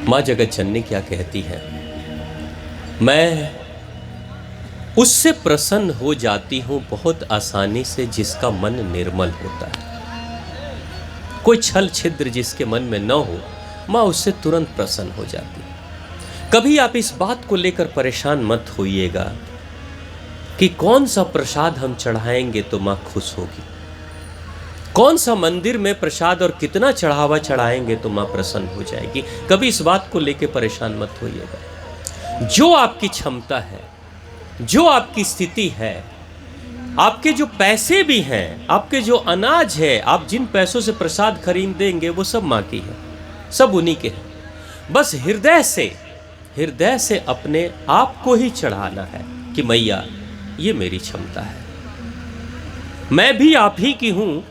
माँ जगत जननी क्या कहती है, मैं उससे प्रसन्न हो जाती हूँ बहुत आसानी से जिसका मन निर्मल होता है। कोई छल छिद्र जिसके मन में न हो, माँ उससे तुरंत प्रसन्न हो जाती है। कभी आप इस बात को लेकर परेशान मत होइएगा कि कौन सा प्रसाद हम चढ़ाएंगे तो माँ खुश होगी, कौन सा मंदिर में प्रसाद और कितना चढ़ावा चढ़ाएंगे तो माँ प्रसन्न हो जाएगी। कभी इस बात को लेकर परेशान मत होइएगा। जो आपकी क्षमता है, जो आपकी स्थिति है, आपके जो पैसे भी हैं, आपके जो अनाज है, आप जिन पैसों से प्रसाद खरीद देंगे वो सब माँ की है, सब उन्हीं के हैं। बस हृदय से अपने आप को ही चढ़ाना है कि मैया ये मेरी क्षमता है, मैं भी आप ही की हूँ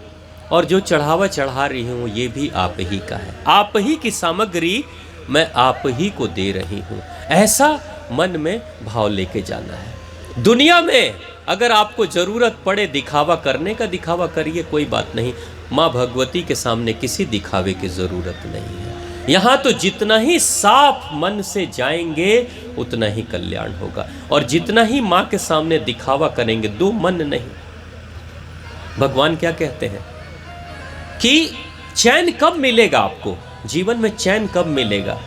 और जो चढ़ावा चढ़ा रही हूँ ये भी आप ही का है, आप ही की सामग्री मैं आप ही को दे रही हूँ। ऐसा मन में भाव लेके जाना है। दुनिया में अगर आपको जरूरत पड़े दिखावा करने का, दिखावा करिए, कोई बात नहीं। माँ भगवती के सामने किसी दिखावे की जरूरत नहीं है। यहाँ तो जितना ही साफ मन से जाएंगे उतना ही कल्याण होगा, और जितना ही माँ के सामने दिखावा करेंगे, दो मन नहीं। भगवान क्या कहते हैं कि चैन कब मिलेगा आपको, जीवन में चैन कब मिलेगा?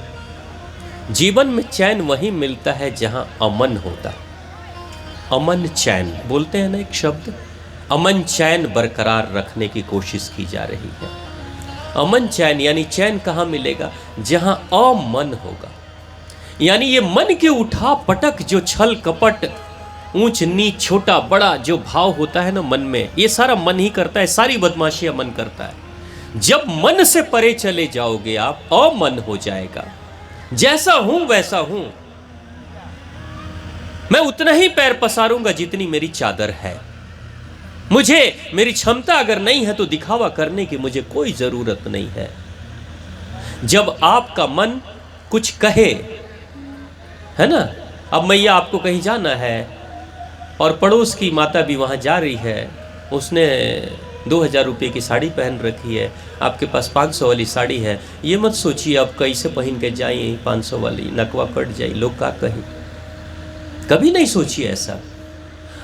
जीवन में चैन वहीं मिलता है जहां अमन होता है। अमन चैन बोलते हैं ना एक शब्द, अमन चैन बरकरार रखने की कोशिश की जा रही है। अमन चैन यानी चैन कहाँ मिलेगा? जहां अमन होगा, यानी ये मन के उठा पटक, जो छल कपट, ऊंच नीच, छोटा बड़ा जो भाव होता है ना मन में, ये सारा मन ही करता है, सारी बदमाशियां मन करता है। जब मन से परे चले जाओगे आप, अमन हो जाएगा। जैसा हूं वैसा हूं, मैं उतना ही पैर पसारूंगा जितनी मेरी चादर है। मुझे मेरी क्षमता अगर नहीं है तो दिखावा करने की मुझे कोई जरूरत नहीं है। जब आपका मन कुछ कहे, है ना, अब मैया आपको कहीं जाना है और पड़ोस की माता भी वहां जा रही है, उसने 2000 रुपये की साड़ी पहन रखी है, आपके पास 500 वाली साड़ी है, ये मत सोचिए अब कैसे पहन के जाइए 500 वाली, नकवा कट जाए, लोग का कहें। कभी नहीं सोचिए ऐसा।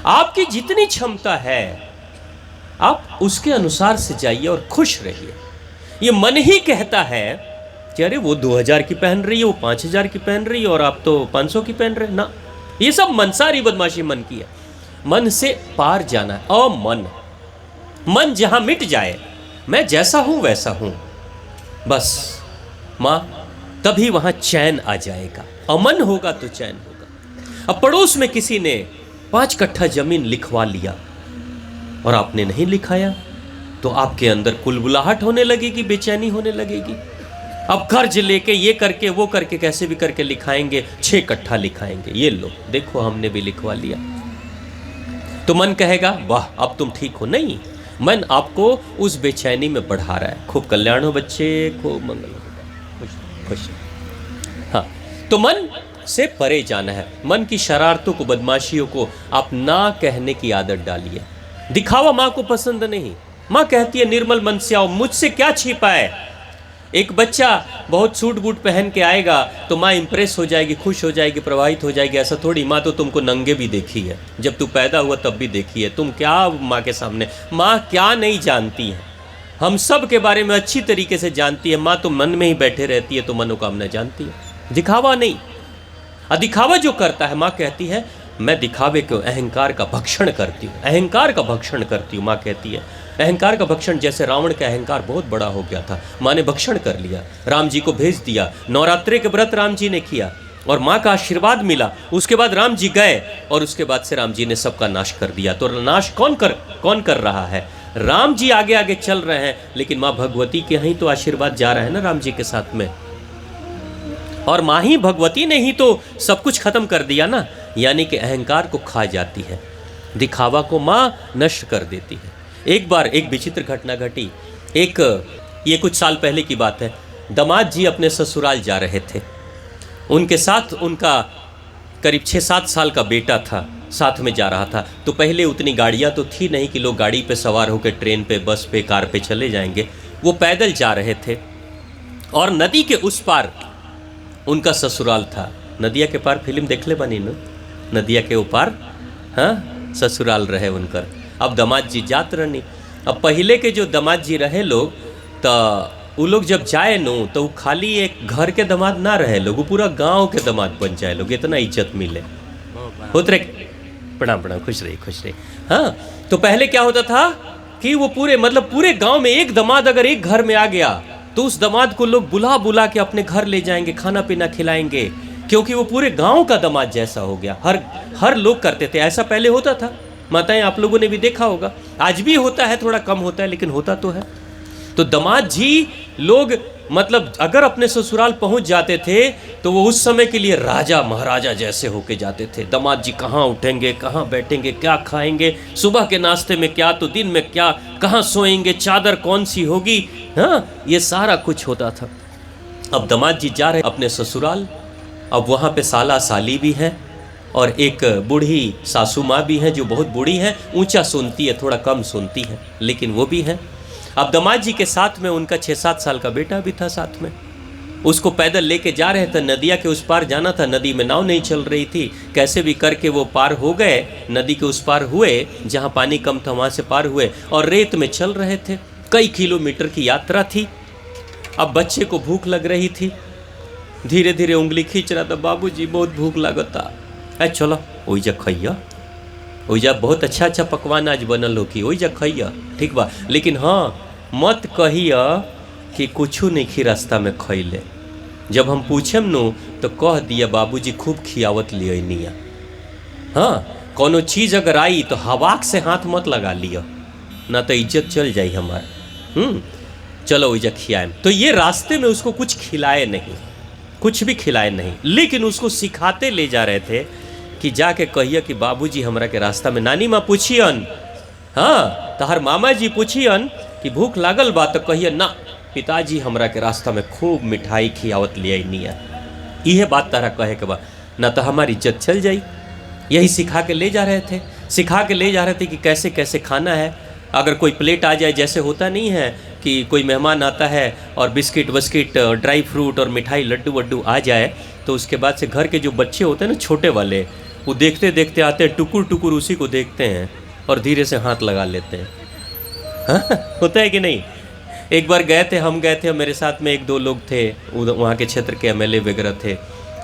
आपकी जितनी क्षमता है आप उसके अनुसार से जाइए और खुश रहिए। ये मन ही कहता है कि अरे वो 2000 की पहन रही है, वो 5000 की पहन रही है और आप तो 500 की पहन रहे ना। ये सब मन, सारी बदमाशी मन की है। मन से पार जाना है। अमन, मन जहां मिट जाए, मैं जैसा हूं वैसा हूं, बस मां, तभी वहां चैन आ जाएगा। अमन होगा तो चैन होगा। अब पड़ोस में किसी ने 5 कट्ठा जमीन लिखवा लिया और आपने नहीं लिखाया, तो आपके अंदर कुलबुलाहट होने लगेगी, बेचैनी होने लगेगी। अब कर्ज लेके ये करके वो करके कैसे भी करके लिखाएंगे, 6 कट्ठा लिखाएंगे, ये लो देखो हमने भी लिखवा लिया। तो मन कहेगा वाह अब तुम ठीक हो। नहीं, मन आपको उस बेचैनी में बढ़ा रहा है। खूब कल्याण हो बच्चे, खूब मंगल हो, खुश। हाँ, तो मन से परे जाना है। मन की शरारतों को, बदमाशियों को आप ना कहने की आदत डालिए। दिखावा माँ को पसंद नहीं। माँ कहती है निर्मल मन से आओ, मुझसे क्या छिपा है। एक बच्चा बहुत सूट बूट पहन के आएगा तो माँ इंप्रेस हो जाएगी, खुश हो जाएगी, प्रभावित हो जाएगी। ऐसा थोड़ी, माँ तो तुमको नंगे भी देखी है, जब तू पैदा हुआ तब भी देखी है। तुम क्या माँ के सामने, माँ क्या नहीं जानती है, हम सब के बारे में अच्छी तरीके से जानती है। माँ तो मन में ही बैठे रहती है, तो मनोकामना जानती है, दिखावा नहीं। दिखावा जो करता है, माँ कहती है मैं दिखावे को, अहंकार का भक्षण करती हूँ, अहंकार का भक्षण करती हूँ। माँ कहती है अहंकार का भक्षण, जैसे रावण का अहंकार बहुत बड़ा हो गया था, माँ ने भक्षण कर लिया, राम जी को भेज दिया। नवरात्रि के व्रत राम जी ने किया और माँ का आशीर्वाद मिला। उसके बाद राम जी गए और उसके बाद से राम जी ने सबका नाश कर दिया। तो नाश कौन कर रहा है? राम जी आगे आगे चल रहे हैं, लेकिन माँ भगवती के ही तो आशीर्वाद जा रहा है ना राम जी के साथ में, और माँ ही भगवती ने ही तो सब कुछ खत्म कर दिया ना। यानी कि अहंकार को खा जाती है, दिखावा को माँ नष्ट कर देती है। एक बार एक विचित्र घटना घटी। ये कुछ साल पहले की बात है। दामाद जी अपने ससुराल जा रहे थे, उनके साथ उनका करीब 6-7 साल का बेटा था, साथ में जा रहा था। तो पहले उतनी गाड़ियाँ तो थी नहीं कि लोग गाड़ी पे सवार होकर ट्रेन पे, बस पे, कार पे चले जाएंगे। वो पैदल जा रहे थे और नदी के उस पार उनका ससुराल था। नदिया के पार फिल्म देखले बनी न, नदिया के ऊपर, हाँ, ससुराल रहे उनकर। अब दामाद जी जात रहनी। अब पहले के जो दामाद जी रहे लोग, तो वो लोग जब जाए नो तो वो खाली एक घर के दामाद ना रहे लोग, वो पूरा गांव के दामाद बन जाए लोग, इतना इज्जत मिले। होत रहे, प्रणाम प्रणाम, खुश रही खुश रही। हाँ, तो पहले क्या होता था कि वो पूरे मतलब पूरे गांव में एक दामाद अगर एक घर में आ गया तो उस दामाद को लोग बुला बुला के अपने घर ले जाएंगे, खाना पीना खिलाएंगे, क्योंकि वो पूरे गांव का दामाद जैसा हो गया। हर लोग करते थे ऐसा, पहले होता था। माताएं आप लोगों ने भी देखा होगा, आज भी होता है, थोड़ा कम होता है लेकिन होता तो है। तो दामाद जी लोग मतलब अगर अपने ससुराल पहुंच जाते थे तो वो उस समय के लिए राजा महाराजा जैसे होके जाते थे। दामाद जी कहाँ उठेंगे, कहाँ बैठेंगे, क्या खाएंगे, सुबह के नाश्ते में क्या, तो दिन में क्या, कहाँ सोएंगे, चादर कौन सी होगी, हाँ, ये सारा कुछ होता था। अब दामाद जी जा रहे अपने ससुराल। अब वहाँ पे साला साली भी है और एक बूढ़ी सासू माँ भी है जो बहुत बूढ़ी है, ऊंचा सुनती है, थोड़ा कम सुनती है, लेकिन वो भी है। अब दामाद जी के साथ में उनका 6-7 साल का बेटा भी था साथ में। उसको पैदल लेके जा रहे थे, नदिया के उस पार जाना था। नदी में नाव नहीं चल रही थी, कैसे भी करके वो पार हो गए, नदी के उस पार हुए, जहाँ पानी कम था वहाँ से पार हुए और रेत में चल रहे थे। कई किलोमीटर की यात्रा थी। अब बच्चे को भूख लग रही थी, धीरे धीरे उंगली खींच रहा था, बाबूजी बहुत भूख लगता है, चलो ओइजा खइया, ओइजा बहुत अच्छा अच्छा पकवान आज बनल हो कि ओइजा खइया, ठीक बा, लेकिन हाँ मत कहिया कि कुछ नहीं खी रास्ता में खइले। जब हम पूछम नु तो कह दिया बाबूजी खूब खियावत लिया निया। हाँ, कोनो चीज़ अगर आई तो हवाक से हाथ मत लगा लिया, ना तो इज्जत चल जाई हमार। चलो ओइजा खियाएम। तो ये रास्ते में उसको कुछ खिलाए नहीं, कुछ भी खिलाए नहीं, लेकिन उसको सिखाते ले जा रहे थे कि जाके कहिए कि बाबूजी हमरा के रास्ता में, नानी माँ पूछियन, हाँ तहार मामा जी पूछियन कि भूख लागल बा, तो कहिए ना पिताजी हमरा के रास्ता में खूब मिठाई खियावत ले निया। यह बात तारा कहे के बा, ना तो हमारी इज्जत चल जाई। यही सिखा के ले जा रहे थे, सिखा के ले जा रहे थे कि कैसे कैसे खाना है। अगर कोई प्लेट आ जाए, जैसे होता नहीं है कि कोई मेहमान आता है और बिस्किट वस्किट, ड्राई फ्रूट और मिठाई लड्डू वड्डू आ जाए, तो उसके बाद से घर के जो बच्चे होते हैं ना छोटे वाले, वो देखते देखते आते हैं, टुकुर टुकुर उसी को देखते हैं और धीरे से हाथ लगा लेते हैं। हाँ, होता है कि नहीं। एक बार गए थे, हम गए थे, मेरे साथ में 1-2 लोग थे, वहाँ के क्षेत्र के एमएलए वगैरह थे।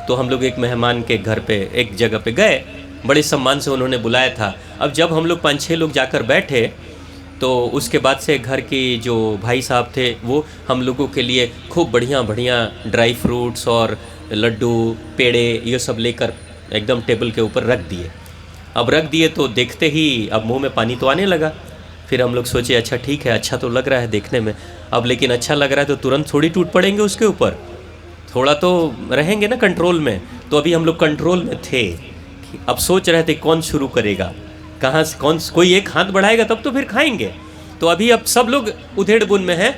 तो हम लोग एक मेहमान के घर पे एक जगह पे गए, बड़े सम्मान से उन्होंने बुलाया था। अब जब हम लोग 5-6 लोग जाकर बैठे तो उसके बाद से घर के जो भाई साहब थे वो हम लोगों के लिए खूब बढ़िया बढ़िया ड्राई फ्रूट्स और लड्डू पेड़े ये सब लेकर एकदम टेबल के ऊपर रख दिए। अब रख दिए तो देखते ही अब मुंह में पानी तो आने लगा। फिर हम लोग सोचे अच्छा ठीक है, अच्छा तो लग रहा है देखने में, अब लेकिन अच्छा लग रहा है तो तुरंत थोड़ी टूट पड़ेंगे उसके ऊपर, थोड़ा तो रहेंगे ना कंट्रोल में। तो अभी हम लोग कंट्रोल में थे, अब सोच रहे थे कौन शुरू करेगा, कहाँ से कौन, कोई एक हाथ बढ़ाएगा तब तो फिर खाएंगे। तो अभी अब सब लोग उधेड़ बुन में हैं,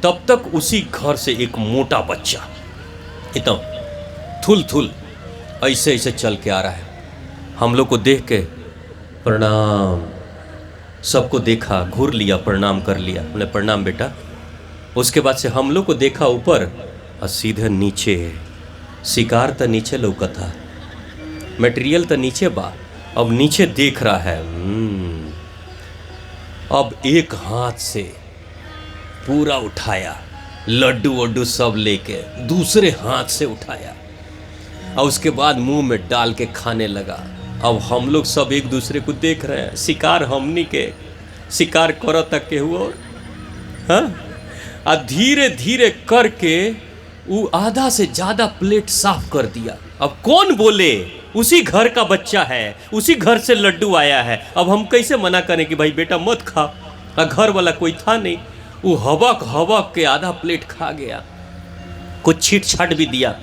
तब तक उसी घर से एक मोटा बच्चा इतना थुल थुल ऐसे ऐसे चल के आ रहा है। हम लोग को देख के प्रणाम, सबको देखा, घूर लिया, प्रणाम कर लिया, बोले प्रणाम बेटा। उसके बाद से हम लोग को देखा ऊपर और सीधे नीचे, शिकार तो नीचे लौका था, मटेरियल तो नीचे बा, अब नीचे देख रहा है। अब एक हाथ से पूरा उठाया, लड्डू वड्डू सब लेके दूसरे हाथ से उठाया और उसके बाद मुंह में डाल के खाने लगा। अब हम लोग सब एक दूसरे को देख रहे हैं, शिकार हमनी के, शिकार करो तक के हुआ। हाँ, धीरे धीरे करके वो आधा से ज़्यादा प्लेट साफ कर दिया। अब कौन बोले, उसी घर का बच्चा है, उसी घर से लड्डू आया है, अब हम कैसे मना करें कि भाई बेटा मत खा। घर वाला कोई था नहीं, वो हवक के आधा प्लेट खा गया, कुछ छीट छाट भी दिया।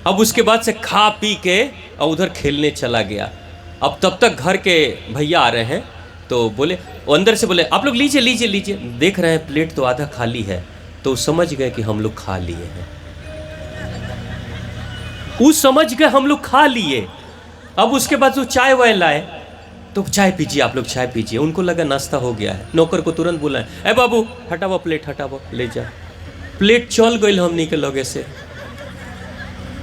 अब उसके बाद से खा पी के और उधर खेलने चला गया। अब तब तक घर के भैया आ रहे हैं तो बोले, अंदर से बोले आप लोग लीजिए लीजिए लीजिए, देख रहे हैं प्लेट तो आधा खाली है। तो समझ गए कि हम लोग खा लिए हैं, वो समझ गए हम लोग खा लिए। अब उसके बाद वो चाय वाय लाए तो चाय पीजिए आप लोग, चाय पीजिए। उनको लगा नाश्ता हो गया है, नौकर को तुरंत बुलाए, ए बाबू हटाओ प्लेट, हटाओ ले जा। प्लेट चल गई हमनी के लगे से।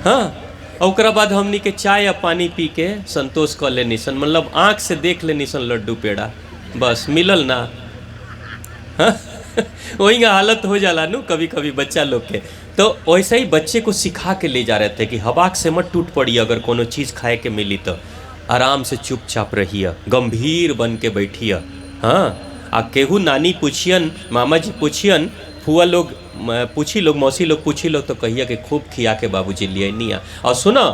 हाँ, ओकरा बाद हमनी के चाय या पानी पी के संतोष कर ले निसन, मतलब आँख से देख ले निसन लड्डू पेड़ा, बस मिलल ना। हाँ वही हालत हो जाला नु कभी कभी बच्चा लोग के। तो वैसे ही बच्चे को सिखा के ले जा रहे थे कि हवाक से मत टूट पड़ी, अगर कोनो चीज़ खाए के मिली तो आराम से चुपचाप रहिए, गंभीर बन के बैठिए। हाँ, आ केहू नानी पूछियन, मामा जी पूछियन, फुआ लोग पूछी लोग, मौसी लोग पूछी लोग, तो कहिए कि खूब खिया के बाबूजी लिए नहीं आ। और सुना,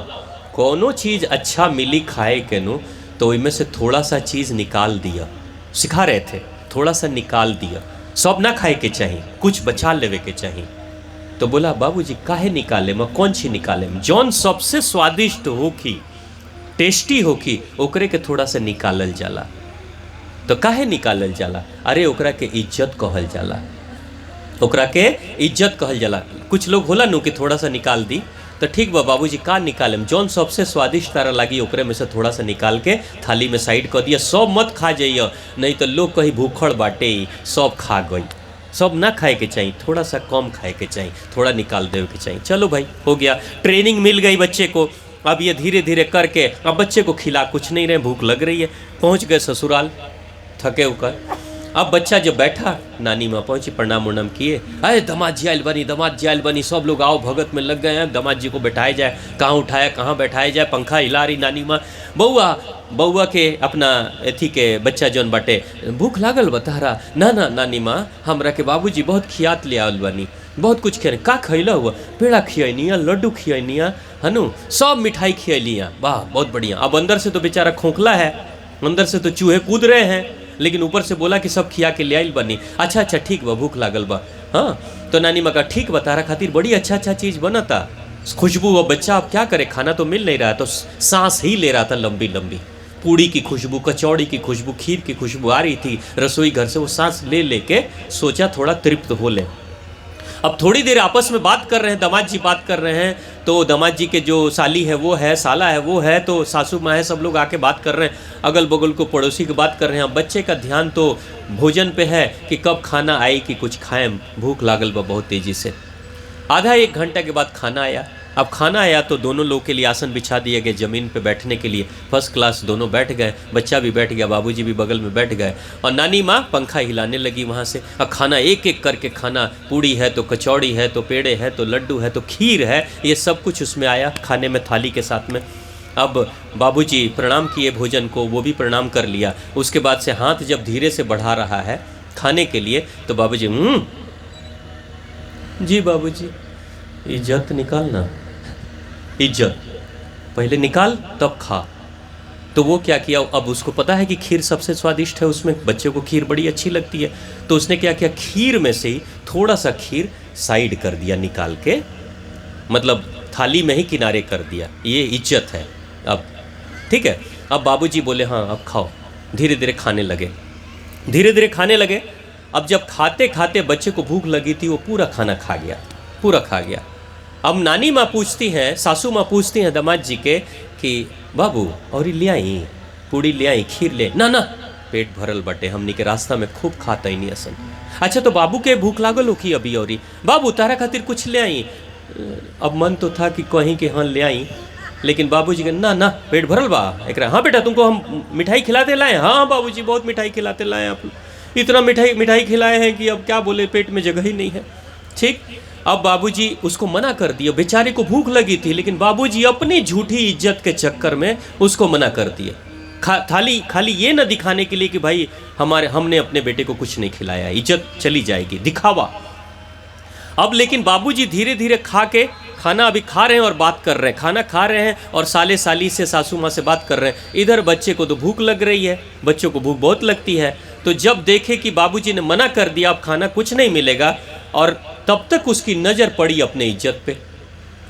कोनो चीज़ अच्छा मिली खाए के नु तो इनमें से थोड़ा सा चीज़ निकाल दिया, सिखा रहे थे, थोड़ा सा निकाल दिया, सब ना खाए के चाहिए, कुछ बचा लेवे के चाहिए। तो बोला बाबूजी काहे निकाले मैं, कौन सी निकाले, जौन सबसे स्वादिष्ट होखी, टेस्टी होखी, ओकरे के थोड़ा सा निकालल जाला। तो काहे निकालल जाला, अरे ओकरा के इज्जत कहल जाला, ओकरा के इज्जत कहल जाला। कुछ लोग होला नु कि थोड़ा सा निकाल दी, तो ठीक बा बाबूजी का निकालेम, जौन सबसे स्वादिष्ट तारा लगी ओकरे में से थोड़ा सा निकाल के थाली में साइड कर दिया, सब मत खा जाइए, नहीं तो लोग कहीं भूखड़ बाटे सब खा गई। सब ना खाए के चाहिए, थोड़ा सा कम खाए के चाहिए, थोड़ा निकाल देवे के चाहिए। चलो भाई हो गया, ट्रेनिंग मिल गई बच्चे को। अब ये धीरे धीरे करके अब बच्चे को खिला कुछ नहीं रहे, भूख लग रही है, पहुँच गए ससुराल थके उकर। अब बच्चा जब बैठा, नानी माँ पहुँची, प्रणाम उर्णाम किए, अरे दामाद जी आयल बनी, दामाद जी आयल बनी, सब लोग आओ भगत में लग गए हैं, दामाद जी को बैठाया जाए, कहाँ उठाया कहाँ बैठाया जाए, पंखा हिला रही नानी माँ। बउआ के अपना एथी के बच्चा जौन बाटे, भूख लागल बताहरा, ना ना नानी माँ हमरा के बाबूजी बहुत खियात ले आवल बनी, बहुत कुछ खिया, का खैला हुआ, पेड़ा खियनिया, लड्डू खियनिया, हनु सब मिठाई खियलिया, वाह बहुत बढ़िया। अब अंदर से तो बेचारा खोखला है, अंदर से तो चूहे कूद रहे हैं, लेकिन ऊपर से बोला कि सब खिया के ले आइल बनी। अच्छा अच्छा ठीक बा, भूख लागल बा। हाँ, तो नानी माँ का ठीक बता रहा खातिर बड़ी अच्छा चीज़ बनता, खुशबू। अब बच्चा अब क्या करे, खाना तो मिल नहीं रहा, तो सांस ही ले रहा था लंबी लंबी, पूड़ी की खुशबू, कचौड़ी की खुशबू, खीर की खुशबू आ रही थी रसोई घर से। वो सांस ले लेके सोचा थोड़ा तृप्त हो ले। अब थोड़ी देर आपस में बात कर रहे हैं, दामाद जी बात कर रहे हैं, तो दामाद जी के जो साली है वो है, साला है वो है, तो सासू माँ है, सब लोग आके बात कर रहे हैं, अगल बगल को पड़ोसी की बात कर रहे हैं। अब बच्चे का ध्यान तो भोजन पे है कि कब खाना आई कि कुछ खाएं, भूख लागल बा बहुत तेज़ी से। आधा एक घंटा के बाद खाना आया। अब खाना आया तो दोनों लोग के लिए आसन बिछा दिए गए ज़मीन पे बैठने के लिए, फर्स्ट क्लास, दोनों बैठ गए, बच्चा भी बैठ गया, बाबूजी भी बगल में बैठ गए, और नानी माँ पंखा हिलाने लगी वहाँ से। अब खाना एक एक करके खाना, पूड़ी है तो कचौड़ी है तो पेड़े है तो लड्डू है तो खीर है, ये सब कुछ उसमें आया खाने में, थाली के साथ में। अब बाबूजी प्रणाम किए भोजन को, वो भी प्रणाम कर लिया। उसके बाद से हाथ जब धीरे से बढ़ा रहा है खाने के लिए, तो बाबूजी जी बाबूजी इज्जत निकालना, इज्जत पहले निकाल तब खा। तो वो क्या किया, अब उसको पता है कि खीर सबसे स्वादिष्ट है, उसमें बच्चे को खीर बड़ी अच्छी लगती है, तो उसने क्या किया, खीर में से ही थोड़ा सा खीर साइड कर दिया निकाल के, मतलब थाली में ही किनारे कर दिया। ये इज्जत है। अब ठीक है, अब बाबूजी बोले हाँ अब खाओ, धीरे धीरे खाने लगे, धीरे धीरे खाने लगे। अब जब खाते खाते बच्चे को भूख लगी थी, वो पूरा खाना खा गया, पूरा खा गया। अब नानी माँ पूछती हैं, सासू माँ पूछती हैं दामाद जी के कि बाबू और ले आई, पूड़ी ले आई, खीर ले, ना ना पेट भरल बटे, हमनी के रास्ता में खूब खाता ही नहीं असन। अच्छा तो बाबू के भूख लागल हो कि अभी और बाबू तारा खातिर कुछ ले आई। अब मन तो था कि कहीं के हाँ ले आई, लेकिन बाबूजी के ना ना पेट भरल बा एक। हाँ बेटा तुमको हम मिठाई खिलाते लाए, हाँ बाबूजी बहुत मिठाई खिलाते लाए, आप इतना मिठाई खिलाए हैं कि अब क्या बोले, पेट में जगह ही नहीं है। ठीक, अब बाबूजी उसको मना कर दिया, बेचारे को भूख लगी थी, लेकिन बाबूजी अपनी झूठी इज्जत के चक्कर में उसको मना कर दिया। थाली खाली ये ना दिखाने के लिए कि भाई हमने अपने बेटे को कुछ नहीं खिलाया, इज्जत चली जाएगी, दिखावा। अब लेकिन बाबूजी धीरे धीरे खा के, खाना अभी खा रहे हैं और बात कर रहे हैं, खाना खा रहे हैं और साले साली से, सासू माँ से बात कर रहे हैं। इधर बच्चे को तो भूख लग रही है, बच्चों को भूख बहुत लगती है। तो जब देखे कि बाबूजी ने मना कर दिया, अब खाना कुछ नहीं मिलेगा, और तब तक उसकी नज़र पड़ी अपने इज्जत पे,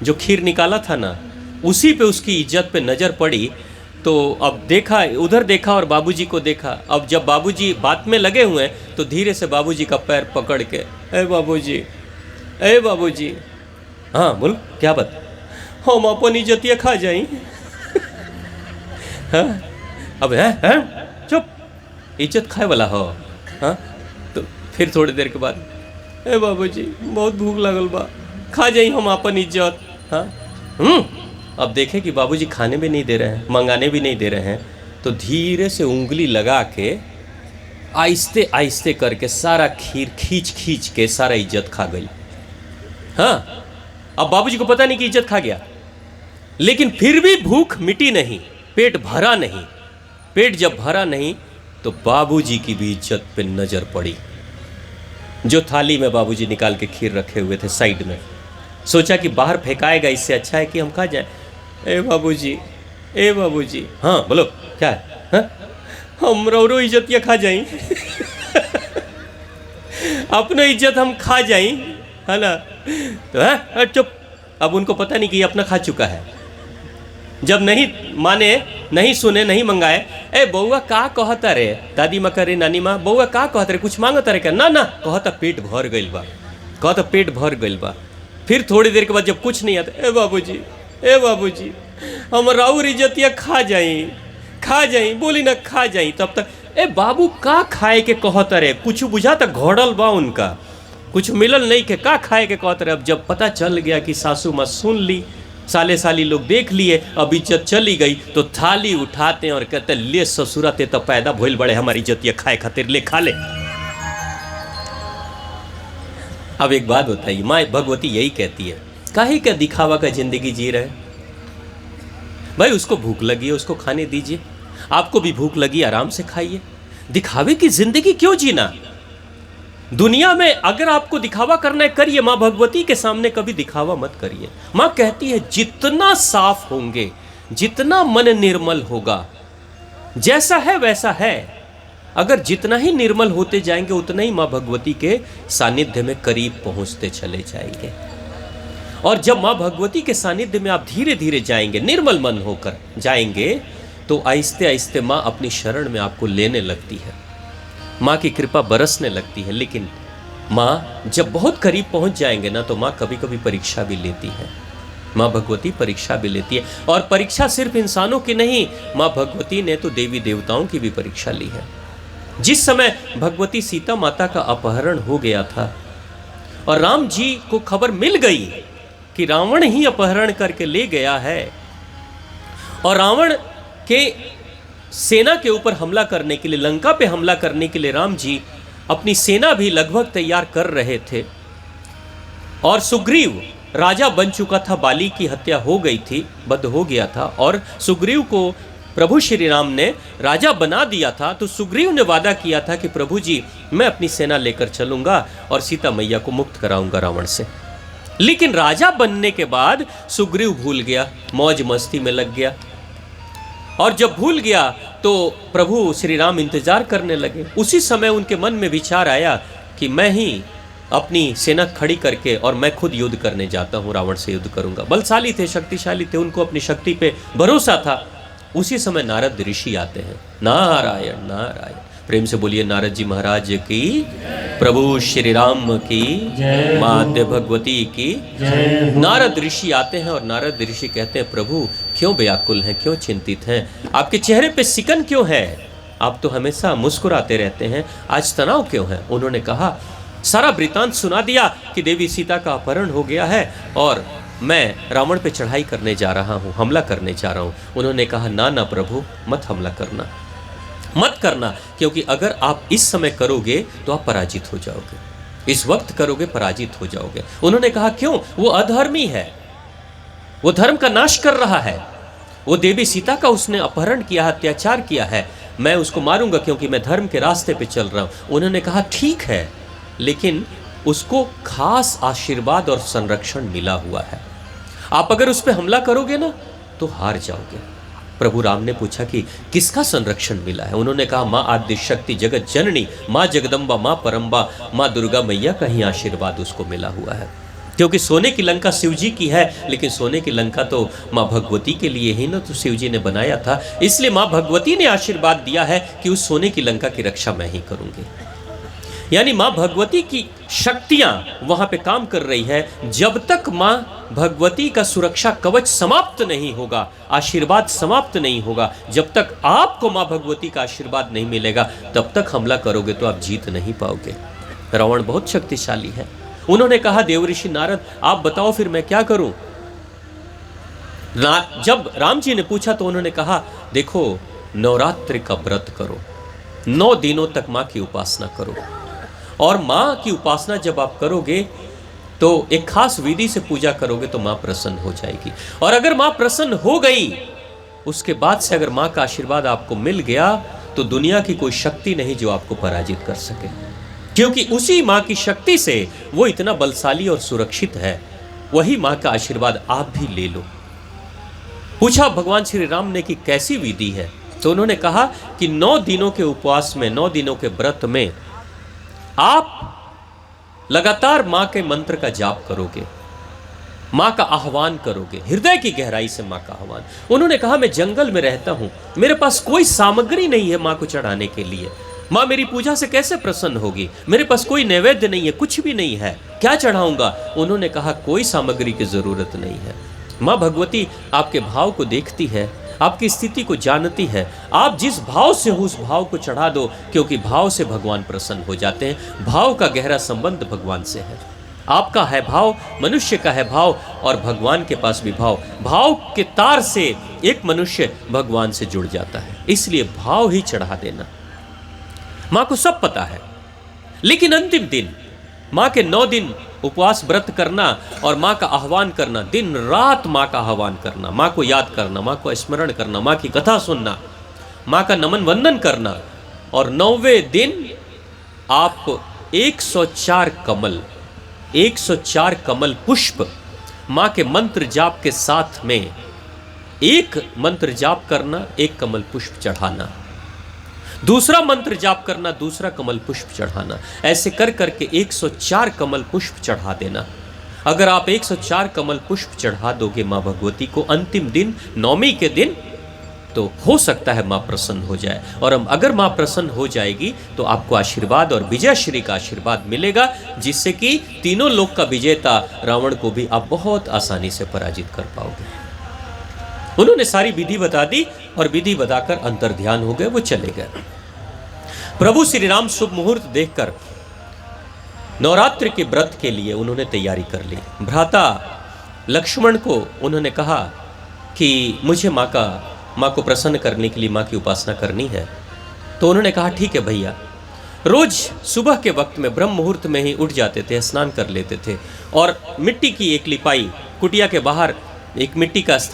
जो खीर निकाला था ना उसी पे उसकी इज्जत पे नज़र पड़ी। तो अब देखा, उधर देखा और बाबूजी को देखा। अब जब बाबूजी बात में लगे हुए हैं, तो धीरे से बाबूजी का पैर पकड़ के, ए बाबूजी, ए बाबूजी, हाँ बोल क्या बात, हम अपन इज्जतिया खा जाई। हाँ अब है चुप, इज्जत खाए वाला हो। हाँ तो फिर थोड़ी देर के बाद, ए बाबूजी बहुत भूख लगल बा, खा जाई हम अपन इज्जत। हाँ अब देखे कि बाबूजी खाने भी नहीं दे रहे हैं, मंगाने भी नहीं दे रहे हैं, तो धीरे से उंगली लगा के आहिस्ते आहिस्ते करके सारा खीर खींच खींच के सारा इज्जत खा गई। हाँ, अब बाबूजी को पता नहीं कि इज्जत खा गया, लेकिन फिर भी भूख मिटी नहीं, पेट भरा नहीं। पेट जब भरा नहीं तो बाबूजी की भी इज्जत पे नजर पड़ी। जो थाली में बाबूजी निकाल के खीर रखे हुए थे साइड में, सोचा कि बाहर फेंकाएगा, इससे अच्छा है कि हम खा जाए। ए बाबूजी, ए बाबूजी, हाँ बोलो क्या है? हाँ? हम रो इज्जत खा जाई अपना इज्जत हम खा जाई, है ना? तो है चुप। अब उनको पता नहीं कि अपना खा चुका है। जब नहीं माने, नहीं सुने, नहीं मंगाए, ए बउआ का कहता रे, दादी माँ करे, नानी माँ, बउआ का कहता रे, कुछ मांगता रे क्या? ना ना, कहता पेट भर गइल बा, कहता पेट भर गइल बा। फिर थोड़ी देर के बाद जब कुछ नहीं आता, ए बाबूजी हम राउर इज्जतिया खा जाई, बोली ना खा जाई। तब तक ए बाबू का खाए के कहता रे, कुछ बुझाता घोड़ल बा उनका, कुछ मिलल नहीं के का खाए के कहता रे। अब जब पता चल गया कि सासू माँ सुन ली, साले साली लोग देख लिए, अब इज्जत चली गई, तो थाली उठाते हैं और कहते ले ससुरा ते तो पैदा भइल बड़े हमारी इज्जतिया खाए खातिर, ले खा ले। अब एक बात बताइए, माँ भगवती यही कहती है, काहे क्या दिखावा का जिंदगी जी रहे? भाई उसको भूख लगी है, उसको खाने दीजिए। आपको भी भूख लगी, आराम से खाइए। दिखावे की जिंदगी क्यों जीना? दुनिया में अगर आपको दिखावा करना है, करिए। माँ भगवती के सामने कभी दिखावा मत करिए। माँ कहती है जितना साफ होंगे, जितना मन निर्मल होगा, जैसा है वैसा है। अगर जितना ही निर्मल होते जाएंगे, उतना ही माँ भगवती के सानिध्य में करीब पहुंचते चले जाएंगे। और जब माँ भगवती के सानिध्य में आप धीरे धीरे जाएंगे, निर्मल मन होकर जाएंगे, तो आहिस्ते आहिस्ते माँ अपनी शरण में आपको लेने लगती है, माँ की कृपा बरसने लगती है। लेकिन माँ जब बहुत करीब पहुंच जाएंगे ना, तो माँ कभी कभी परीक्षा भी लेती है। माँ भगवती परीक्षा भी लेती है, और परीक्षा सिर्फ इंसानों की नहीं, माँ भगवती ने तो देवी देवताओं की भी परीक्षा ली है। जिस समय भगवती सीता माता का अपहरण हो गया था और राम जी को खबर मिल गई कि रावण ही अपहरण करके ले गया है, और रावण के सेना के ऊपर हमला करने के लिए, लंका पे हमला करने के लिए राम जी अपनी सेना भी लगभग तैयार कर रहे थे, और सुग्रीव राजा बन चुका था, बाली की हत्या हो गई थी, वध हो गया था, और सुग्रीव को प्रभु श्री राम ने राजा बना दिया था। तो सुग्रीव ने वादा किया था कि प्रभु जी मैं अपनी सेना लेकर चलूंगा और सीता मैया को मुक्त कराऊंगा रावण से। लेकिन राजा बनने के बाद सुग्रीव भूल गया, मौज मस्ती में लग गया, और जब भूल गया तो प्रभु श्री राम इंतजार करने लगे। उसी समय उनके मन में विचार आया कि मैं ही अपनी सेना खड़ी करके और मैं खुद युद्ध करने जाता हूँ, रावण से युद्ध करूंगा। बलशाली थे, शक्तिशाली थे, उनको अपनी शक्ति पे भरोसा था। उसी समय नारद ऋषि आते हैं। नारायण नारायण, प्रेम से बोलिए नारद जी महाराज की, प्रभु श्री राम की, माते भगवती की। नारद ऋषि आते हैं और नारद ऋषि कहते हैं, प्रभु क्यों व्याकुल हैं, क्यों चिंतित हैं, आपके चेहरे पे सिकन क्यों है, आप तो हमेशा मुस्कुराते रहते हैं, आज तनाव क्यों है? उन्होंने कहा, सारा वृतांत सुना दिया कि देवी सीता का अपहरण हो गया है और मैं रावण पे चढ़ाई करने जा रहा हूँ, हमला करने जा रहा हूँ। उन्होंने कहा, ना ना प्रभु, मत हमला करना, मत करना, क्योंकि अगर आप इस समय करोगे तो आप पराजित हो जाओगे, इस वक्त करोगे पराजित हो जाओगे। उन्होंने कहा, क्यों? वो अधर्मी है, वो धर्म का नाश कर रहा है, वो देवी सीता का उसने अपहरण किया, अत्याचार किया है, मैं उसको मारूंगा क्योंकि मैं धर्म के रास्ते पे चल रहा हूँ। उन्होंने कहा, ठीक है, लेकिन उसको खास आशीर्वाद और संरक्षण मिला हुआ है, आप अगर उस पर हमला करोगे ना तो हार जाओगे। प्रभु राम ने पूछा कि किसका संरक्षण मिला है? उन्होंने कहा, माँ आद्य शक्ति जगत जननी, माँ जगदम्बा, माँ परम्बा, माँ दुर्गा मैया का ही आशीर्वाद उसको मिला हुआ है। क्योंकि सोने की लंका शिव जी की है, लेकिन सोने की लंका तो माँ भगवती के लिए ही ना तो शिव जी ने बनाया था, इसलिए माँ भगवती ने आशीर्वाद दिया है कि उस सोने की लंका की रक्षा मैं ही करूंगी। यानी माँ भगवती की शक्तियां वहां पे काम कर रही है। जब तक माँ भगवती का सुरक्षा कवच समाप्त नहीं होगा, आशीर्वाद समाप्त नहीं होगा, जब तक आपको माँ भगवती का आशीर्वाद नहीं मिलेगा, तब तक हमला करोगे तो आप जीत नहीं पाओगे। रावण बहुत शक्तिशाली है। उन्होंने कहा, देवऋषि नारद आप बताओ फिर मैं क्या करूं? जब राम जी ने पूछा तो उन्होंने कहा, देखो नवरात्रि का व्रत करो, 9 दिनों तक माँ की उपासना करो, और माँ की उपासना जब आप करोगे तो एक खास विधि से पूजा करोगे तो माँ प्रसन्न हो जाएगी। और अगर माँ प्रसन्न हो गई, उसके बाद से अगर माँ का आशीर्वाद आपको मिल गया तो दुनिया की कोई शक्ति नहीं जो आपको पराजित कर सके, क्योंकि उसी माँ की शक्ति से वो इतना बलशाली और सुरक्षित है। वही माँ का आशीर्वाद आप भी ले लो। पूछा भगवान श्री राम ने कि कैसी विधि है, तो उन्होंने कहा कि 9 दिनों के उपवास में, 9 दिनों के व्रत में आप लगातार माँ के मंत्र का जाप करोगे, माँ का आह्वान करोगे, हृदय की गहराई से माँ का आह्वान। उन्होंने कहा मैं जंगल में रहता हूं, मेरे पास कोई सामग्री नहीं है माँ को चढ़ाने के लिए, माँ मेरी पूजा से कैसे प्रसन्न होगी, मेरे पास कोई नैवेद्य नहीं है, कुछ भी नहीं है, क्या चढ़ाऊंगा। उन्होंने कहा कोई सामग्री की जरूरत नहीं है, माँ भगवती आपके भाव को देखती है, आपकी स्थिति को जानती है, आप जिस भाव से हो उस भाव को चढ़ा दो, क्योंकि भाव से भगवान प्रसन्न हो जाते हैं। भाव का गहरा संबंध भगवान से है। आपका है भाव, मनुष्य का है भाव, और भगवान के पास भी भाव। भाव के तार से एक मनुष्य भगवान से जुड़ जाता है, इसलिए भाव ही चढ़ा देना। माँ को सब पता है, लेकिन अंतिम दिन माँ के 9 दिन उपवास व्रत करना और माँ का आह्वान करना, दिन रात माँ का आह्वान करना, माँ को याद करना, माँ को स्मरण करना, माँ की कथा सुनना, माँ का नमन वंदन करना, और 9वें दिन आप 104 कमल पुष्प माँ के मंत्र जाप के साथ में, एक मंत्र जाप करना, एक कमल पुष्प चढ़ाना, दूसरा मंत्र जाप करना, दूसरा कमल पुष्प चढ़ाना, ऐसे कर करके 104 कमल पुष्प चढ़ा देना। अगर आप 104 कमल पुष्प चढ़ा दोगे माँ भगवती को अंतिम दिन, 9वीं के दिन, तो हो सकता है माँ प्रसन्न हो जाए। और अगर माँ प्रसन्न हो जाएगी तो आपको आशीर्वाद और विजय श्री का आशीर्वाद मिलेगा, जिससे कि तीनों लोक का विजेता रावण को भी आप बहुत आसानी से पराजित कर पाओगे। उन्होंने सारी विधि बता दी और विधि बताकर अंतर ध्यान हो गए, वो चले गए। प्रभु श्री राम शुभ मुहूर्त देखकर नवरात्रि के व्रत के लिए उन्होंने तैयारी कर ली। भ्राता लक्ष्मण को उन्होंने कहा कि मुझे माँ को प्रसन्न करने के लिए माँ की उपासना करनी है। तो उन्होंने कहा ठीक है भैया। रोज सुबह के वक्त में ब्रह्म मुहूर्त में ही उठ जाते थे, स्नान कर लेते थे, और मिट्टी की एक लिपाई, कुटिया के बाहर एक मिट्टी का स्थान